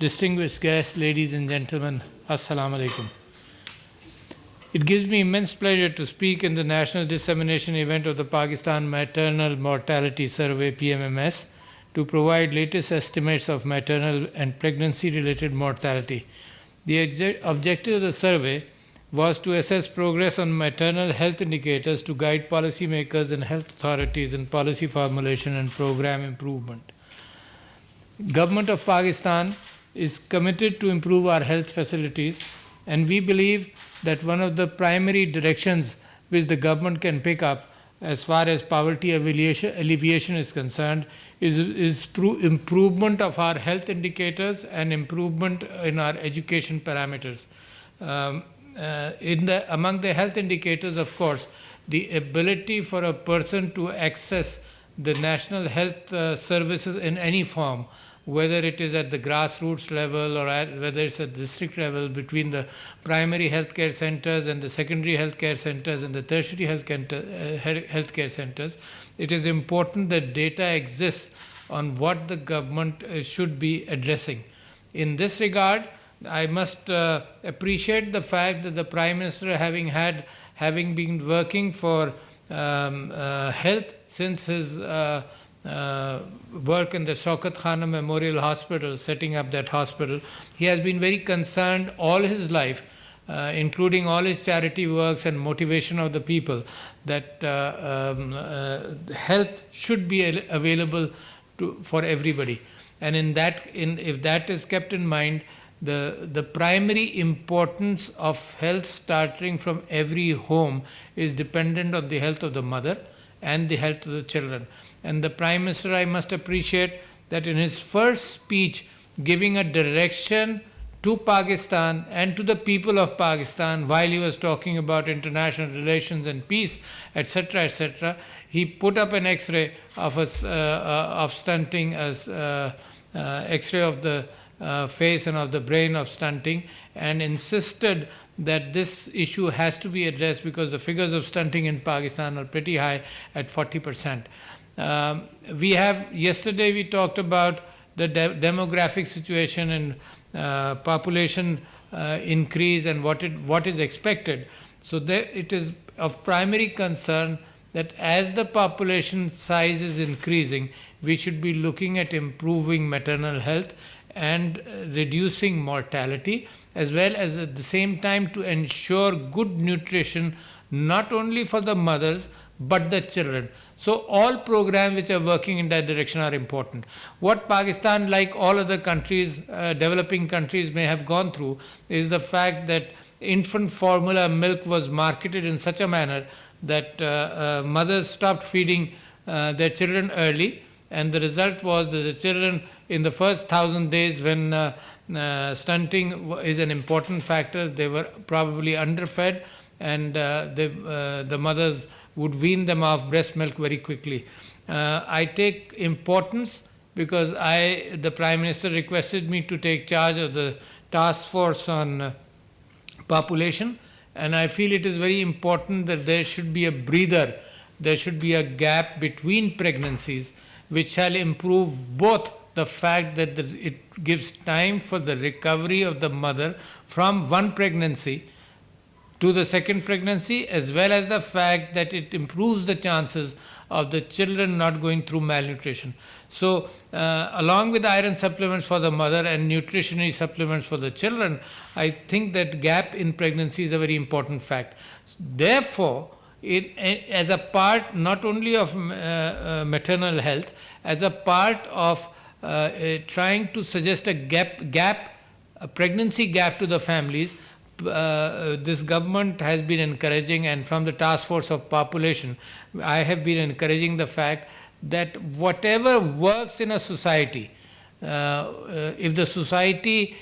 distinguished guests, ladies and gentlemen, Assalamu alaikum. It gives me immense pleasure to speak in the national dissemination event of the Pakistan Maternal Mortality Survey (PMMS) to provide latest estimates of maternal and pregnancy-related mortality. The objective of the survey was to assess progress on maternal health indicators to guide policymakers and health authorities in policy formulation and program improvement. Government of Pakistan is committed to improve our health facilities, and we believe that one of the primary directions which the government can pick up as far as poverty alleviation is concerned is through improvement of our health indicators and improvement in our education parameters. Among the health indicators, of course, the ability for a person to access the national health services in any form, whether it is at the grassroots level or whether it's at district level, between the primary healthcare centers and the secondary healthcare centers and the tertiary healthcare centers, it is important that data exists on what the government should be addressing. In this regard, I must appreciate the fact that the Prime Minister, having been working for health since his work in the Shaukat Khana Memorial Hospital, setting up that hospital, he has been very concerned all his life, including all his charity works and motivation of the people, that health should be available for everybody. And if that is kept in mind, the primary importance of health starting from every home is dependent on the health of the mother and the health of the children. And the Prime Minister, I must appreciate that in his first speech, giving a direction to Pakistan and to the people of Pakistan while he was talking about international relations and peace, etc., he put up an X-ray of stunting, as X-ray of the face and of the brain of stunting, and insisted that this issue has to be addressed because the figures of stunting in Pakistan are pretty high at 40%. Yesterday we talked about the demographic situation and population increase and what is expected. So it is of primary concern that as the population size is increasing, we should be looking at improving maternal health and reducing mortality, as well as at the same time to ensure good nutrition not only for the mothers but the children. So all programs which are working in that direction are important. What Pakistan, like all other countries, developing countries, may have gone through is the fact that infant formula milk was marketed in such a manner that mothers stopped feeding their children early, and the result was that the children in the first 1,000 days, when stunting is an important factor, they were probably underfed, and the mothers would wean them off breast milk very quickly. I take importance because the Prime Minister requested me to take charge of the task force on population, and I feel it is very important that there should be a breather, there should be a gap between pregnancies, which shall improve both the fact that it gives time for the recovery of the mother from one pregnancy to the second pregnancy, as well as the fact that it improves the chances of the children not going through malnutrition. So along with iron supplements for the mother and nutritionary supplements for the children, I think that gap in pregnancy is a very important fact. Therefore, as a part not only of maternal health, as a part of trying to suggest a pregnancy gap to the families, this government has been encouraging, and from the task force of population, I have been encouraging the fact that whatever works in a society, if the society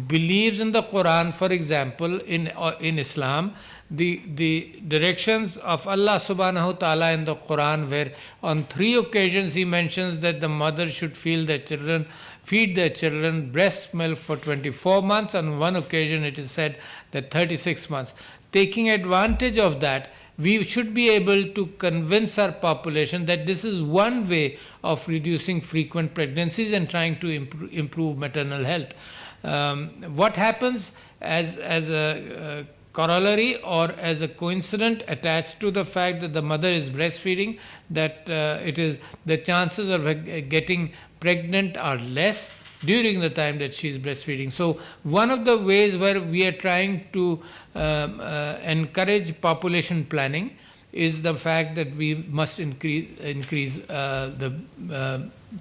believes in the Quran, for example, in Islam, the directions of Allah subhanahu wa ta'ala in the Quran, where on 3 occasions he mentions that the mother should feed their children breast milk for 24 months. On one occasion it is said that 36 months. Taking advantage of that we should be able to convince our population that this is one way of reducing frequent pregnancies and trying to improve maternal health. What happens as a corollary or as a coincidence attached to the fact that the mother is breastfeeding, that it is the chances of getting pregnant are less during the time that she is breastfeeding. So one of the ways where we are trying to encourage population planning is the fact that we must increase the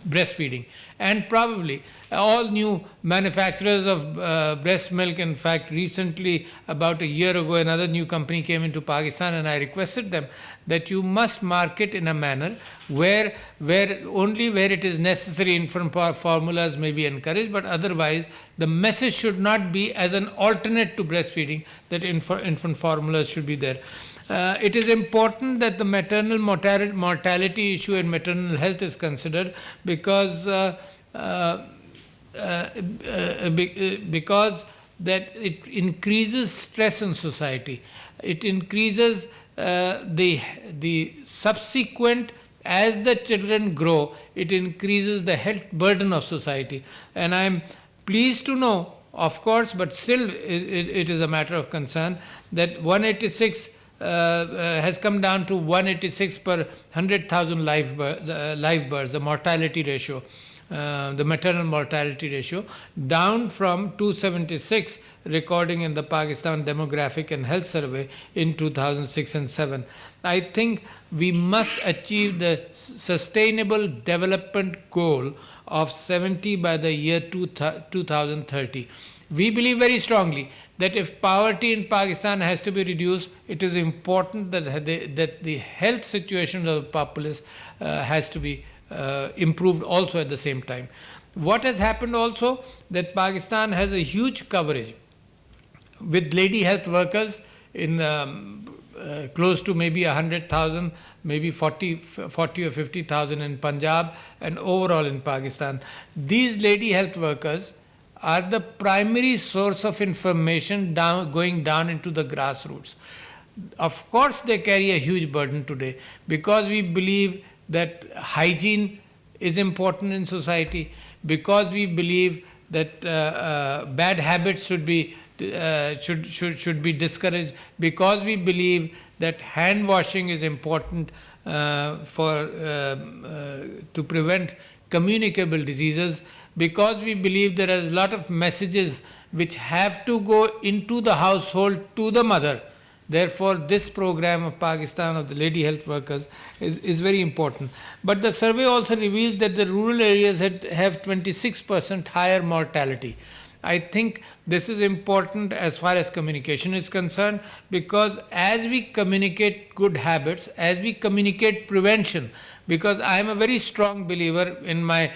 breastfeeding. And probably all new manufacturers of breast milk, in fact, recently, about a year ago, another new company came into Pakistan, and I requested them that you must market in a manner where only where it is necessary infant formulas may be encouraged, but otherwise the message should not be as an alternate to breastfeeding that infant formulas should be there. It is important that the maternal mortality issue and maternal health is considered because that it increases stress in society. It increases the subsequent, as the children grow, it increases the health burden of society. And I'm pleased to know, of course, but still it is a matter of concern, that 186 has come down to 186 per 100,000 live births, the mortality ratio, the maternal mortality ratio, down from 276 recording in the Pakistan Demographic and Health Survey in 2006 and 7. I think we must achieve the sustainable development goal of 70 by the year 2030. We believe very strongly that if poverty in Pakistan has to be reduced, it is important that the health situation of the populace has to be improved also at the same time. What has happened also, that Pakistan has a huge coverage with lady health workers in close to maybe 100,000, maybe 40 or 50,000 in Punjab and overall in Pakistan. These lady health workers are the primary source of information going down into the grassroots. Of course, they carry a huge burden today because we believe that hygiene is important in society, because we believe that bad habits should be discouraged, because we believe that hand washing is important to prevent communicable diseases, because we believe there is a lot of messages which have to go into the household to the mother. Therefore, this program of Pakistan of the lady health workers is very important. But the survey also reveals that the rural areas have 26% higher mortality. I think this is important as far as communication is concerned, because as we communicate good habits, as we communicate prevention, because I am a very strong believer in my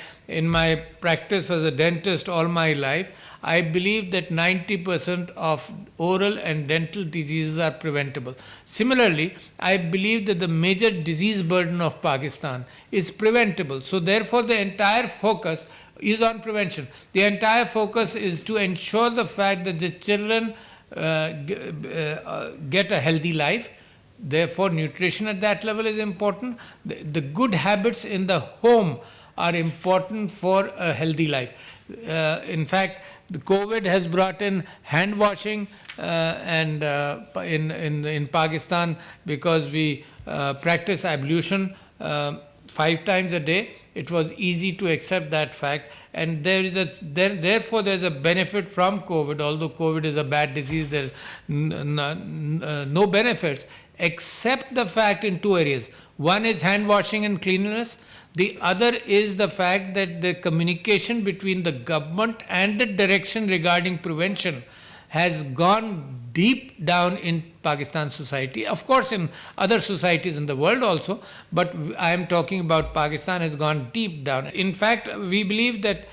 practice as a dentist all my life, I believe that 90% of oral and dental diseases are preventable. Similarly, I believe that the major disease burden of Pakistan is preventable. So therefore, the entire focus is on prevention. The entire focus is to ensure the fact that the children get a healthy life. Therefore, nutrition at that level is important. The good habits in the home are important for a healthy life. In fact, the COVID has brought in hand washing and in Pakistan, because we practice ablution 5 times a day. It was easy to accept that fact, and therefore there is a benefit from COVID. Although COVID is a bad disease, there are no benefits except the fact in 2 areas. One is hand washing and cleanliness. The other is the fact that the communication between the government and the direction regarding prevention has gone deep down in Pakistan society. Of course, in other societies in the world also, but I am talking about Pakistan has gone deep down. In fact, we believe that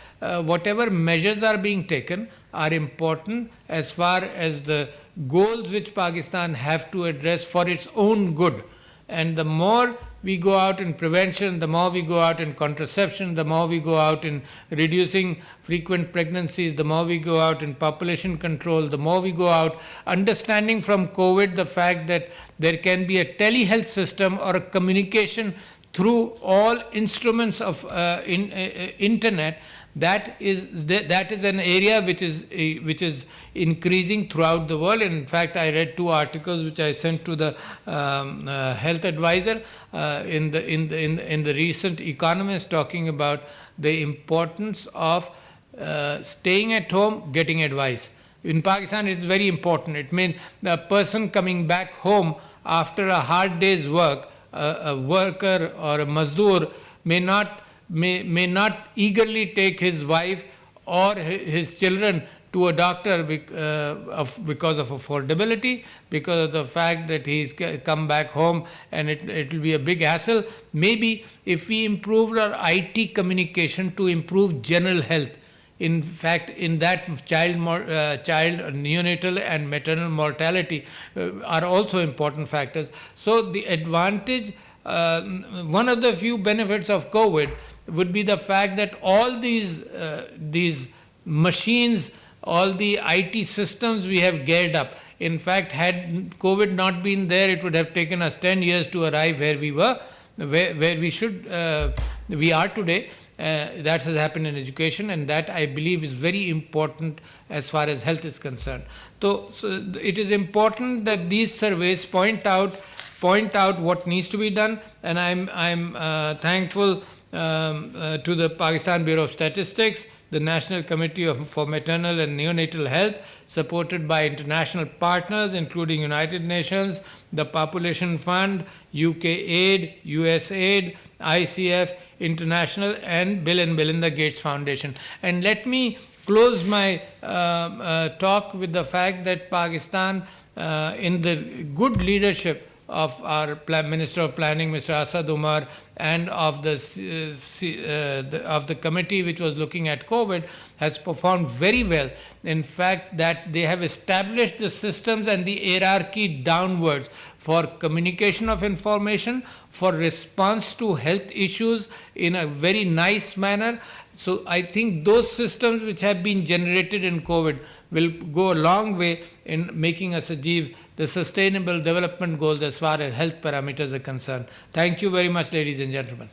whatever measures are being taken are important as far as the goals which Pakistan have to address for its own good. And the more we go out in prevention, the more we go out in contraception, the more we go out in reducing frequent pregnancies, the more we go out in population control, the more we go out understanding from COVID the fact that there can be a telehealth system or a communication through all instruments of internet. That is an area which is increasing throughout the world. And in fact, I read 2 articles which I sent to the health advisor in the recent Economist, talking about the importance of staying at home, getting advice. In Pakistan, it's very important. It means the person coming back home after a hard day's work, a worker or a mazdoor may not eagerly take his wife or his children to a doctor because of affordability, because of the fact that he's come back home and it will be a big hassle. Maybe if we improved our IT communication to improve general health, in fact, in that child neonatal and maternal mortality are also important factors. So the advantage, one of the few benefits of COVID would be the fact that all these machines, all the IT systems we have geared up. In fact, had COVID not been there, it would have taken us 10 years to arrive where we were, where we are today. That has happened in education, and that I believe is very important as far as health is concerned. So it is important that these surveys point out what needs to be done, and I'm thankful to the Pakistan Bureau of Statistics, the National Committee for Maternal and Neonatal Health, supported by international partners including United Nations, the Population Fund, UK Aid, US Aid, ICF, International, and Bill and Melinda Gates Foundation. And let me close my talk with the fact that Pakistan, in the good leadership of our Minister of Planning, Mr. Asad Umar, and of the committee which was looking at COVID, has performed very well. In fact, that they have established the systems and the hierarchy downwards for communication of information, for response to health issues in a very nice manner. So I think those systems which have been generated in COVID will go a long way in making us achieve the sustainable development goals as far as health parameters are concerned. Thank you very much, ladies and gentlemen.